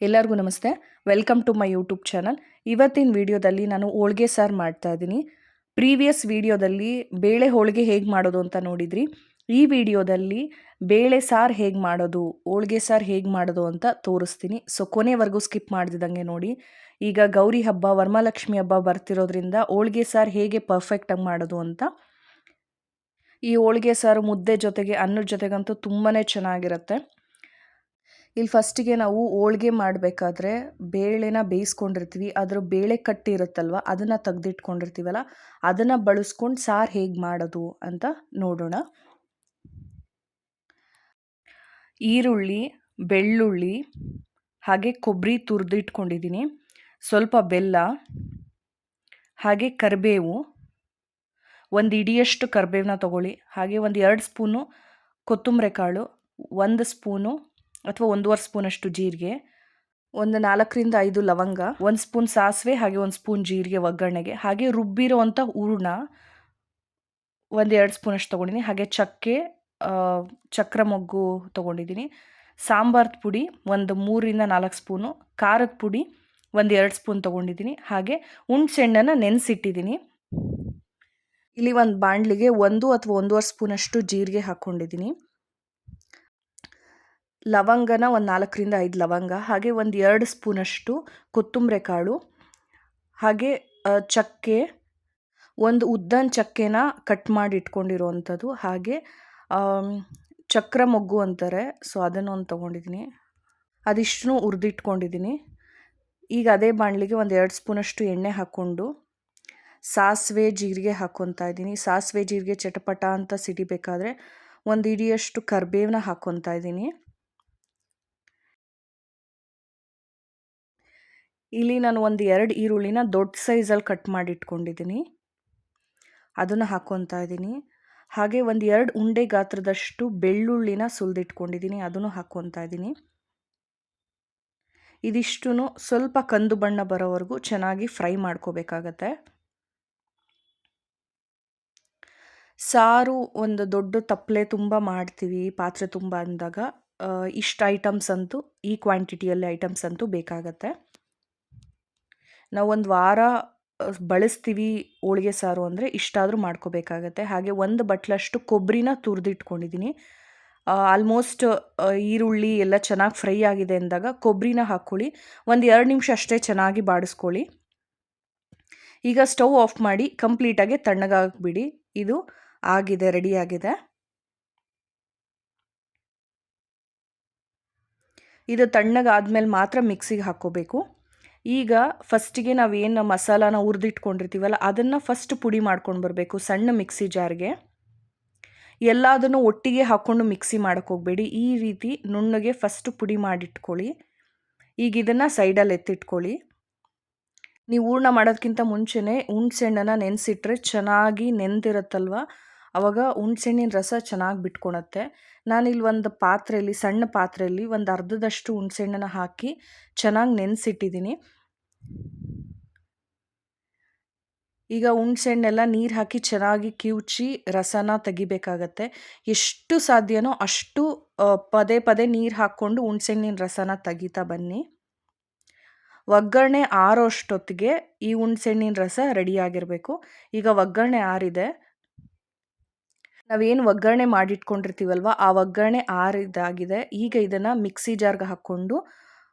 ಎಲ್ಲರಿಗೂ ನಮಸ್ತೆ. Welcome to my YouTube channel. ಇವತ್ತಿನ ವಿಡಿಯೋದಲ್ಲಿ ನಾನು ಹೋಳಿಗೆ ಸಾರು ಮಾಡ್ತಾ ಇದ್ದೀನಿ. ಪ್ರೀವಿಯಸ್ ವಿಡಿಯೋದಲ್ಲಿ ಬೇಳೆ ಹೋಳಿಗೆ ಹೇಗೆ ಮಾಡೋದು ಅಂತ ನೋಡಿದ್ರಿ. ಈ ವಿಡಿಯೋದಲ್ಲಿ ಬೇಳೆ ಸಾರು ಹೇಗೆ ಮಾಡೋದು, ಹೋಳಿಗೆ ಸಾರು ಹೇಗೆ ಮಾಡೋದು ಅಂತ ತೋರಿಸ್ತೀನಿ. ಸೊ ಕೊನೆವರೆಗೂ ಸ್ಕಿಪ್ ಮಾಡ್ದಿದ್ದಂಗೆ ನೋಡಿ. ಈಗ ಗೌರಿ ಹಬ್ಬ, ವರಮಹಾಲಕ್ಷ್ಮಿ ಹಬ್ಬ ಬರ್ತಿರೋದ್ರಿಂದ ಹೋಳಿಗೆ ಸಾರು ಹೇಗೆ ಪರ್ಫೆಕ್ಟಾಗಿ ಮಾಡೋದು ಅಂತ. ಈ ಹೋಳಿಗೆ ಸಾರು ಮುದ್ದೆ ಜೊತೆಗೆ, ಅನ್ನದ ಜೊತೆಗಂತೂ ತುಂಬಾ ಚೆನ್ನಾಗಿರುತ್ತೆ. ಇಲ್ಲಿ ಫಸ್ಟಿಗೆ ನಾವು ಹೋಳಿಗೆ ಮಾಡಬೇಕಾದ್ರೆ ಬೇಳೆನ ಬೇಯಿಸ್ಕೊಂಡಿರ್ತೀವಿ. ಅದರ ಬೇಳೆ ಕಟ್ಟಿ ಇರುತ್ತಲ್ವ, ಅದನ್ನು ತೆಗೆದಿಟ್ಕೊಂಡಿರ್ತೀವಲ್ಲ, ಅದನ್ನು ಬಳಸ್ಕೊಂಡು ಸಾರು ಹೇಗೆ ಮಾಡೋದು ಅಂತ ನೋಡೋಣ. ಈರುಳ್ಳಿ, ಬೆಳ್ಳುಳ್ಳಿ, ಹಾಗೆ ಕೊಬ್ಬರಿ ತುರಿದಿಟ್ಕೊಂಡಿದ್ದೀನಿ, ಸ್ವಲ್ಪ ಬೆಲ್ಲ, ಹಾಗೆ ಕರಿಬೇವು, ಒಂದು ಇಡಿಯಷ್ಟು ಕರಿಬೇವನ್ನ ತೊಗೊಳ್ಳಿ. ಹಾಗೆ ಒಂದು 2 ಸ್ಪೂನು ಕೊತ್ತಂಬರಿ ಕಾಳು, 1 ಸ್ಪೂನು ಅಥವಾ 1.5 ಸ್ಪೂನಷ್ಟು ಜೀರಿಗೆ, ಒಂದು 4ರಿಂದ 5 ಲವಂಗ, 1 ಸ್ಪೂನ್ ಸಾಸಿವೆ, ಹಾಗೆ 1 ಸ್ಪೂನ್ ಜೀರಿಗೆ ಒಗ್ಗರಣೆಗೆ, ಹಾಗೆ ರುಬ್ಬಿರೋವಂಥ ಹೂರಣ ಒಂದು 2 ಸ್ಪೂನಷ್ಟು ತೊಗೊಂಡಿದ್ದೀನಿ. ಹಾಗೆ ಚಕ್ಕೆ, ಚಕ್ರ ಮೊಗ್ಗು ತೊಗೊಂಡಿದ್ದೀನಿ. ಸಾಂಬಾರ್ದು ಪುಡಿ ಒಂದು 3ರಿಂದ 4 ಸ್ಪೂನು, ಖಾರದ ಪುಡಿ ಒಂದು 2 ಸ್ಪೂನ್ ತೊಗೊಂಡಿದ್ದೀನಿ. ಹಾಗೆ ಹುಣಸೆಹಣ್ಣನ್ನು ನೆನೆಸಿಟ್ಟಿದ್ದೀನಿ. ಇಲ್ಲಿ ಒಂದು ಬಾಣಲಿಗೆ 1 ಅಥವಾ 1.5 ಸ್ಪೂನಷ್ಟು ಜೀರಿಗೆ ಹಾಕ್ಕೊಂಡಿದ್ದೀನಿ. ಲವಂಗನ ಒಂದು 4ರಿಂದ 5 ಲವಂಗ, ಹಾಗೆ ಒಂದು 2 ಸ್ಪೂನಷ್ಟು ಕೊತ್ತಂಬರಿ ಕಾಳು, ಹಾಗೆ ಚಕ್ಕೆ, ಒಂದು ಉದ್ದನ ಚಕ್ಕೆನ ಕಟ್ ಮಾಡಿ ಇಟ್ಕೊಂಡಿರೋವಂಥದ್ದು, ಹಾಗೆ ಚಕ್ರ ಮೊಗ್ಗು ಅಂತಾರೆ, ಸೊ ಅದನ್ನು ಒಂದು ತೊಗೊಂಡಿದ್ದೀನಿ. ಅದಿಷ್ಟನ್ನು ಹುರಿದಿಟ್ಕೊಂಡಿದ್ದೀನಿ. ಈಗ ಅದೇ ಬಾಣಲಿಗೆ ಒಂದು 2 ಸ್ಪೂನಷ್ಟು ಎಣ್ಣೆ ಹಾಕ್ಕೊಂಡು ಸಾಸಿವೆ ಜೀರಿಗೆ ಹಾಕ್ಕೊತಾ ಇದ್ದೀನಿ. ಸಾಸಿವೆ ಜೀರಿಗೆ ಚಟಪಟ ಅಂತ ಸಿಡಿಬೇಕಾದ್ರೆ ಒಂದು ಇಡಿಯಷ್ಟು ಕರಿಬೇವನ್ನ ಹಾಕ್ಕೊತಾ ಇದ್ದೀನಿ. ಇಲ್ಲಿ ನಾನು ಒಂದು 2 ಈರುಳ್ಳಿನ ದೊಡ್ಡ ಸೈಜಲ್ಲಿ ಕಟ್ ಮಾಡಿ ಇಟ್ಕೊಂಡಿದ್ದೀನಿ, ಅದನ್ನು ಹಾಕ್ಕೊತಾ ಇದ್ದೀನಿ. ಹಾಗೆ ಒಂದು 2 ಉಂಡೆ ಗಾತ್ರದಷ್ಟು ಬೆಳ್ಳುಳ್ಳಿನ ಸುಲಿದಿಟ್ಕೊಂಡಿದ್ದೀನಿ, ಅದನ್ನು ಹಾಕ್ಕೊತಾ ಇದ್ದೀನಿ. ಇದಿಷ್ಟು ಸ್ವಲ್ಪ ಕಂದು ಬಣ್ಣ ಬರೋವರೆಗೂ ಚೆನ್ನಾಗಿ ಫ್ರೈ ಮಾಡ್ಕೋಬೇಕಾಗತ್ತೆ. ಸಾರು ಒಂದು ದೊಡ್ಡ ತಪ್ಪಲೆ ತುಂಬ ಮಾಡ್ತೀವಿ, ಪಾತ್ರೆ ತುಂಬ ಅಂದಾಗ ಇಷ್ಟು ಐಟಮ್ಸ್ ಅಂತೂ, ಈ ಕ್ವಾಂಟಿಟಿಯಲ್ಲಿ ಐಟಮ್ಸ್ ಅಂತೂ ಬೇಕಾಗತ್ತೆ. ನಾವು ಒಂದು ವಾರ ಬಳಸ್ತೀವಿ ಹೋಳಿಗೆ ಸಾರು ಅಂದರೆ ಇಷ್ಟಾದರೂ ಮಾಡ್ಕೋಬೇಕಾಗತ್ತೆ. ಹಾಗೆ ಒಂದು ಬಟ್ಲಷ್ಟು ಕೊಬ್ಬರಿನ ತುರಿದಿಟ್ಕೊಂಡಿದ್ದೀನಿ. ಆಲ್ಮೋಸ್ಟ್ ಈರುಳ್ಳಿ ಎಲ್ಲ ಚೆನ್ನಾಗಿ ಫ್ರೈ ಆಗಿದೆ ಅಂದಾಗ ಕೊಬ್ಬರಿನ ಹಾಕ್ಕೊಳ್ಳಿ. ಒಂದು 2 ನಿಮಿಷ ಅಷ್ಟೇ ಚೆನ್ನಾಗಿ ಬಾಡಿಸ್ಕೊಳ್ಳಿ. ಈಗ ಸ್ಟವ್ ಆಫ್ ಮಾಡಿ ಕಂಪ್ಲೀಟಾಗಿ ತಣ್ಣಗಾಗ್ಬಿಡಿ. ಇದು ಆಗಿದೆ, ರೆಡಿಯಾಗಿದೆ. ಇದು ತಣ್ಣಗಾದ್ಮೇಲೆ ಮಾತ್ರ ಮಿಕ್ಸಿಗೆ ಹಾಕ್ಕೋಬೇಕು. ಈಗ ಫಸ್ಟಿಗೆ ನಾವೇನು ಮಸಾಲಾನ ಹುರಿದಿಟ್ಕೊಂಡಿರ್ತೀವಲ್ಲ, ಅದನ್ನು ಫಸ್ಟ್ ಪುಡಿ ಮಾಡ್ಕೊಂಡು ಬರಬೇಕು ಸಣ್ಣ ಮಿಕ್ಸಿ ಜಾರ್ಗೆ. ಎಲ್ಲದನ್ನು ಒಟ್ಟಿಗೆ ಹಾಕ್ಕೊಂಡು ಮಿಕ್ಸಿ ಮಾಡೋಕ್ಕೆ ಹೋಗಬೇಡಿ. ಈ ರೀತಿ ನುಣ್ಣಗೆ ಫಸ್ಟ್ ಪುಡಿ ಮಾಡಿಟ್ಕೊಳ್ಳಿ. ಈಗ ಇದನ್ನು ಸೈಡಲ್ಲಿ ಎತ್ತಿಟ್ಕೊಳ್ಳಿ. ನೀವು ಹೂರ್ಣ ಮಾಡೋದಕ್ಕಿಂತ ಮುಂಚೆನೇ ಹುಣಸೆಹಣ್ಣನ್ನು ನೆನೆಸಿಟ್ರೆ ಚೆನ್ನಾಗಿ ನೆಂದಿರುತ್ತಲ್ವ, ಆವಾಗ ಹುಣಸೆಹಣ್ಣಿನ ರಸ ಚೆನ್ನಾಗಿ ಬಿಟ್ಕೊಳತ್ತೆ. ನಾನಿಲ್ಲಿ ಒಂದು ಪಾತ್ರೆಯಲ್ಲಿ, ಸಣ್ಣ ಪಾತ್ರೆಯಲ್ಲಿ ಒಂದು ಅರ್ಧದಷ್ಟು ಹುಣಸೆಹಣ್ಣನ್ನು ಹಾಕಿ ಚೆನ್ನಾಗಿ ನೆನೆಸಿಟ್ಟಿದ್ದೀನಿ. ಈಗ ಹುಣಸೆಹಣ್ಣೆಲ್ಲ ನೀರು ಹಾಕಿ ಚೆನ್ನಾಗಿ ಕಿವುಚಿ ರಸನ ತೆಗಿಬೇಕಾಗತ್ತೆ. ಎಷ್ಟು ಸಾಧ್ಯನೋ ಅಷ್ಟು ಪದೇ ಪದೇ ನೀರು ಹಾಕ್ಕೊಂಡು ಹುಣಸೆಹಣ್ಣಿನ ರಸನ ತೆಗಿತಾ ಬನ್ನಿ. ಒಗ್ಗರಣೆ ಆರೋ ಅಷ್ಟೊತ್ತಿಗೆ ಈ ಹುಣಸೆಹಣ್ಣಿನ ರಸ ರೆಡಿಯಾಗಿರಬೇಕು. ಈಗ ಒಗ್ಗರಣೆ ಆರಿದೆ. ನಾವೇನು ಒಗ್ಗರಣೆ ಮಾಡಿಟ್ಕೊಂಡಿರ್ತೀವಲ್ವ, ಆ ಒಗ್ಗರಣೆ ಆರಿದಾಗಿದೆ. ಈಗ ಇದನ್ನು ಮಿಕ್ಸಿ ಜಾರ್ಗೆ ಹಾಕ್ಕೊಂಡು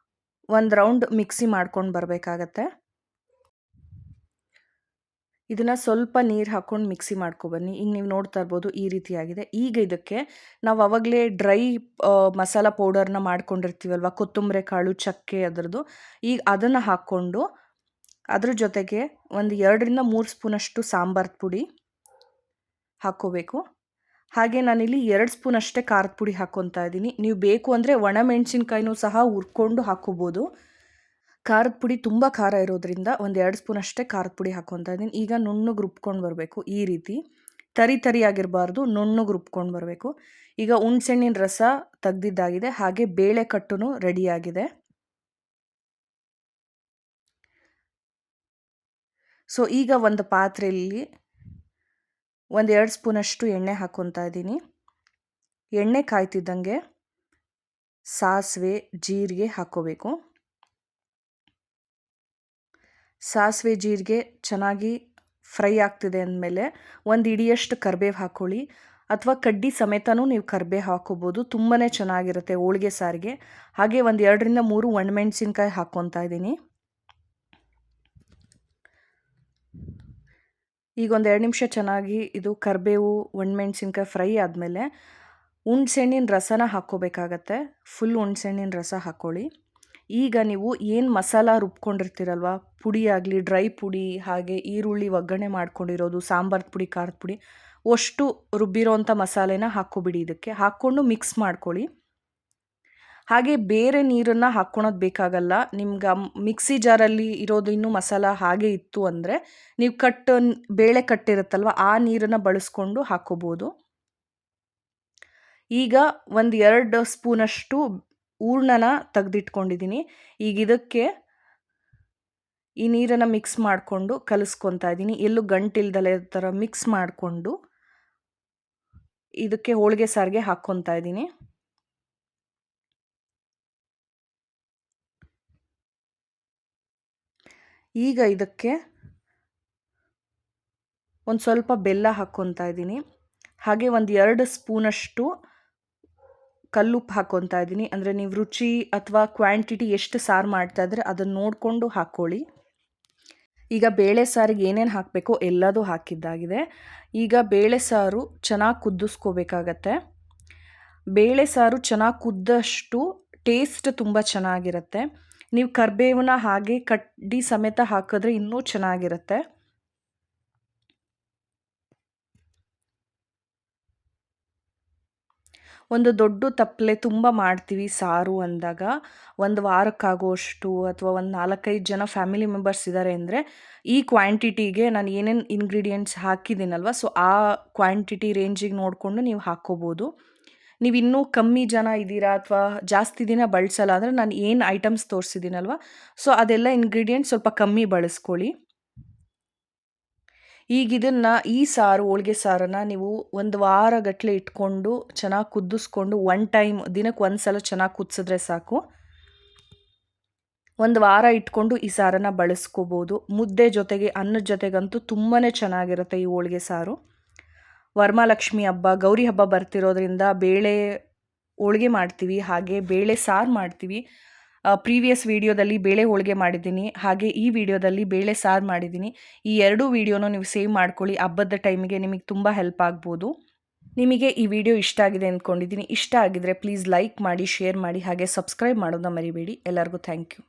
ಒಂದು ರೌಂಡ್ ಮಿಕ್ಸಿ ಮಾಡ್ಕೊಂಡು ಬರಬೇಕಾಗತ್ತೆ. ಇದನ್ನು ಸ್ವಲ್ಪ ನೀರು ಹಾಕ್ಕೊಂಡು ಮಿಕ್ಸಿ ಮಾಡ್ಕೊಬನ್ನಿ. ಈಗ ನೀವು ನೋಡ್ತಾ ಇರ್ಬೋದು ಈ ರೀತಿಯಾಗಿದೆ. ಈಗ ಇದಕ್ಕೆ ನಾವು ಆವಾಗಲೇ ಡ್ರೈ ಮಸಾಲ ಪೌಡರ್ನ ಮಾಡ್ಕೊಂಡಿರ್ತೀವಲ್ವ, ಕೊತ್ತಂಬರಿ ಕಾಳು, ಚಕ್ಕೆ, ಅದರದ್ದು, ಈಗ ಅದನ್ನು ಹಾಕ್ಕೊಂಡು ಅದ್ರ ಜೊತೆಗೆ ಒಂದು 2ರಿಂದ 3 ಸ್ಪೂನಷ್ಟು ಸಾಂಬಾರ್ದು ಪುಡಿ ಹಾಕ್ಕೋಬೇಕು. ಹಾಗೆ ನಾನಿಲ್ಲಿ 2 ಸ್ಪೂನ್ ಅಷ್ಟೇ ಖಾರದ ಪುಡಿ ಹಾಕ್ಕೊತಾ ಇದ್ದೀನಿ. ನೀವು ಬೇಕು ಅಂದರೆ ಒಣಮೆಣಸಿನ್ಕಾಯಿನೂ ಸಹ ಹುರ್ಕೊಂಡು ಹಾಕ್ಕೋಬೋದು. ಖಾರದ ಪುಡಿ ತುಂಬ ಖಾರ ಇರೋದ್ರಿಂದ ಒಂದು 2 ಸ್ಪೂನ್ ಅಷ್ಟೇ ಖಾರದ ಪುಡಿ ಹಾಕ್ಕೊತಾ ಇದ್ದೀನಿ. ಈಗ ನುಣ್ಣಗೆ ರುಬ್ಕೊಂಡು ಬರಬೇಕು. ಈ ರೀತಿ ತರಿ ಆಗಿರಬಾರ್ದು, ನುಣ್ಣಗೆ ರುಬ್ಕೊಂಡು ಬರಬೇಕು. ಈಗ ಹುಣಸೆಹಣ್ಣಿನ ರಸ ತೆಗ್ದಿದ್ದಾಗಿದೆ. ಹಾಗೆ ಬೇಳೆ ಕಟ್ಟುನು ರೆಡಿಯಾಗಿದೆ. ಸೊ ಈಗ ಒಂದು ಪಾತ್ರೆಯಲ್ಲಿ ಒಂದು 2 ಸ್ಪೂನಷ್ಟು ಎಣ್ಣೆ ಹಾಕ್ಕೊತಾ ಇದ್ದೀನಿ. ಎಣ್ಣೆ ಕಾಯ್ತಿದ್ದಂಗೆ ಸಾಸಿವೆ ಜೀರಿಗೆ ಹಾಕ್ಕೋಬೇಕು. ಸಾಸಿವೆ ಜೀರಿಗೆ ಚೆನ್ನಾಗಿ ಫ್ರೈ ಆಗ್ತಿದೆ ಅಂದಮೇಲೆ ಒಂದು ಹಿಡಿಯಷ್ಟು ಕರಿಬೇವು ಹಾಕ್ಕೊಳ್ಳಿ, ಅಥವಾ ಕಡ್ಡಿ ಸಮೇತನೂ ನೀವು ಕರಿಬೇವು ಹಾಕೋಬೋದು. ತುಂಬಾ ಚೆನ್ನಾಗಿರುತ್ತೆ ಹೋಳಿಗೆ ಸಾರಿಗೆ. ಹಾಗೆ ಒಂದು 2ರಿಂದ 3 ಒಣಮೆಣಸಿನ್ಕಾಯಿ ಹಾಕ್ಕೊತಾ ಇದ್ದೀನಿ. ಈಗ ಒಂದು 2 ನಿಮಿಷ ಚೆನ್ನಾಗಿ ಇದು ಕರಿಬೇವು ಒಣಮೆಣಸಿನ್ಕಾಯಿ ಫ್ರೈ ಆದಮೇಲೆ ಹುಣ್ಸೆಹಣ್ಣಿನ ರಸನ ಹಾಕ್ಕೋಬೇಕಾಗತ್ತೆ. ಫುಲ್ ಹುಣ್ಸೆಹಣ್ಣಿನ ರಸ ಹಾಕ್ಕೊಳ್ಳಿ. ಈಗ ನೀವು ಏನು ಮಸಾಲ ರುಬ್ಕೊಂಡಿರ್ತೀರಲ್ವ, ಪುಡಿ ಆಗಲಿ, ಡ್ರೈ ಪುಡಿ, ಹಾಗೆ ಈರುಳ್ಳಿ ಒಗ್ಗರಣೆ ಮಾಡ್ಕೊಂಡಿರೋದು, ಸಾಂಬಾರು ಪುಡಿ, ಖಾರದ ಪುಡಿ, ಅಷ್ಟು ರುಬ್ಬಿರೋವಂಥ ಮಸಾಲೆನ ಹಾಕ್ಕೊಬಿಡಿ. ಇದಕ್ಕೆ ಹಾಕ್ಕೊಂಡು ಮಿಕ್ಸ್ ಮಾಡ್ಕೊಳ್ಳಿ. ಹಾಗೆ ಬೇರೆ ನೀರನ್ನು ಹಾಕ್ಕೊಳೋದು ಬೇಕಾಗಲ್ಲ. ನಿಮ್ಗೆ ಮಿಕ್ಸಿ ಜಾರಲ್ಲಿ ಇರೋದು ಇನ್ನೂ ಮಸಾಲ ಹಾಗೆ ಇತ್ತು ಅಂದರೆ ನೀವು ಬೇಳೆ ಕಟ್ಟಿರುತ್ತಲ್ವ ಆ ನೀರನ್ನು ಬಳಸ್ಕೊಂಡು ಹಾಕ್ಕೋಬೋದು. ಈಗ ಒಂದು 2 ಸ್ಪೂನಷ್ಟು ಹೂರ್ಣನ ತೆಗೆದಿಟ್ಕೊಂಡಿದ್ದೀನಿ. ಈಗ ಇದಕ್ಕೆ ಈ ನೀರನ್ನು ಮಿಕ್ಸ್ ಮಾಡಿಕೊಂಡು ಕಲಿಸ್ಕೊತಾ ಇದ್ದೀನಿ. ಎಲ್ಲೂ ಗಂಟಿಲ್ದಲೆ ಥರ ಮಿಕ್ಸ್ ಮಾಡಿಕೊಂಡು ಇದಕ್ಕೆ ಹೋಳಿಗೆ ಸಾರಿಗೆ ಹಾಕ್ಕೊತಾ ಇದ್ದೀನಿ. ಈಗ ಇದಕ್ಕೆ ಒಂದು ಸ್ವಲ್ಪ ಬೆಲ್ಲ ಹಾಕ್ಕೊತಾ ಇದ್ದೀನಿ. ಹಾಗೆ ಒಂದು 2 ಸ್ಪೂನಷ್ಟು ಕಲ್ಲುಪ್ಪು ಹಾಕ್ಕೊತಾ ಇದ್ದೀನಿ. ಅಂದರೆ ನೀವು ರುಚಿ ಅಥವಾ ಕ್ವಾಂಟಿಟಿ ಎಷ್ಟು ಸಾರು ಮಾಡ್ತಾಯಿದ್ರೆ ಅದನ್ನು ನೋಡಿಕೊಂಡು ಹಾಕ್ಕೊಳ್ಳಿ. ಈಗ ಬೇಳೆ ಸಾರಿಗೆ ಏನೇನು ಹಾಕಬೇಕೋ ಎಲ್ಲದೂ ಹಾಕಿದ್ದಾಗಿದೆ. ಈಗ ಬೇಳೆ ಸಾರು ಚೆನ್ನಾಗಿ ಕುದಿಸ್ಕೋಬೇಕಾಗತ್ತೆ. ಬೇಳೆ ಸಾರು ಚೆನ್ನಾಗಿ ಕುದ್ದಷ್ಟು ಟೇಸ್ಟ್ ತುಂಬ ಚೆನ್ನಾಗಿರುತ್ತೆ. ನೀವು ಕರಿಬೇವನ್ನ ಹಾಗೆ ಕಡ್ಡಿ ಸಮೇತ ಹಾಕಿದ್ರೆ ಇನ್ನೂ ಚೆನ್ನಾಗಿರುತ್ತೆ. ಒಂದು ದೊಡ್ಡ ತಪ್ಪಲೆ ತುಂಬ ಮಾಡ್ತೀವಿ ಸಾರು ಅಂದಾಗ, ಒಂದು ವಾರಕ್ಕಾಗುವಷ್ಟು ಅಥವಾ ಒಂದು 4-5 ಜನ ಫ್ಯಾಮಿಲಿ ಮೆಂಬರ್ಸ್ ಇದ್ದಾರೆ ಅಂದರೆ ಈ ಕ್ವಾಂಟಿಟಿಗೆ ನಾನು ಏನೇನು ಇಂಗ್ರೀಡಿಯೆಂಟ್ಸ್ ಹಾಕಿದ್ದೀನಲ್ವ, ಸೊ ಆ ಕ್ವಾಂಟಿಟಿ ರೇಂಜಿಗೆ ನೋಡಿಕೊಂಡು ನೀವು ಹಾಕ್ಕೋಬೋದು. ನೀವು ಇನ್ನೂ ಕಮ್ಮಿ ಜನ ಇದ್ದೀರಾ ಅಥವಾ ಜಾಸ್ತಿ ದಿನ ಬಳಸಲ್ಲ ಅಂದರೆ ನಾನು ಏನು ಐಟಮ್ಸ್ ತೋರಿಸಿದ್ದೀನಲ್ವ, ಸೊ ಅದೆಲ್ಲ ಇಂಗ್ರೀಡಿಯೆಂಟ್ಸ್ ಸ್ವಲ್ಪ ಕಮ್ಮಿ ಬಳಸ್ಕೊಳ್ಳಿ. ಈಗ ಇದನ್ನು ಈ ಸಾರು ಹೋಳಿಗೆ ಸಾರನ್ನು ನೀವು ಒಂದು ವಾರಗಟ್ಟಲೆ ಇಟ್ಕೊಂಡು ಚೆನ್ನಾಗಿ ಕುದಿಸ್ಕೊಂಡು ದಿನಕ್ಕೆ ಒಂದು ಸಲ ಚೆನ್ನಾಗಿ ಕುದಿಸಿದ್ರೆ ಸಾಕು. ಒಂದು ವಾರ ಇಟ್ಕೊಂಡು ಈ ಸಾರನ್ನು ಬಳಸ್ಕೋಬೋದು. ಮುದ್ದೆ ಜೊತೆಗೆ, ಅನ್ನದ ಜೊತೆಗಂತೂ ತುಂಬಾ ಚೆನ್ನಾಗಿರುತ್ತೆ ಈ ಹೋಳಿಗೆ ಸಾರು. ವರಮಹಾಲಕ್ಷ್ಮಿ ಹಬ್ಬ, ಗೌರಿ ಹಬ್ಬ ಬರ್ತಿರೋದ್ರಿಂದ ಬೇಳೆ ಹೋಳಿಗೆ ಮಾಡ್ತೀವಿ, ಹಾಗೆ ಬೇಳೆ ಸಾರು ಮಾಡ್ತೀವಿ. ಪ್ರೀವಿಯಸ್ ವಿಡಿಯೋದಲ್ಲಿ ಬೇಳೆ ಹೋಳಿಗೆ ಮಾಡಿದ್ದೀನಿ, ಹಾಗೆ ಈ ವಿಡಿಯೋದಲ್ಲಿ ಬೇಳೆ ಸಾರು ಮಾಡಿದ್ದೀನಿ. ಈ 2 ವಿಡಿಯೋನ ನೀವು ಸೇವ್ ಮಾಡ್ಕೊಳ್ಳಿ. ಹಬ್ಬದ ಟೈಮಿಗೆ ನಿಮಗೆ ತುಂಬ ಹೆಲ್ಪ್ ಆಗ್ಬೋದು. ನಿಮಗೆ ಈ ವಿಡಿಯೋ ಇಷ್ಟ ಆಗಿದೆ ಅಂದ್ಕೊಂಡಿದ್ದೀನಿ. ಇಷ್ಟ ಆಗಿದ್ರೆ ಪ್ಲೀಸ್ ಲೈಕ್ ಮಾಡಿ, ಶೇರ್ ಮಾಡಿ, ಹಾಗೆ ಸಬ್ಸ್ಕ್ರೈಬ್ ಮಾಡೋದನ್ನ ಮರಿಬೇಡಿ. ಎಲ್ಲರಿಗೂ ಥ್ಯಾಂಕ್ ಯು.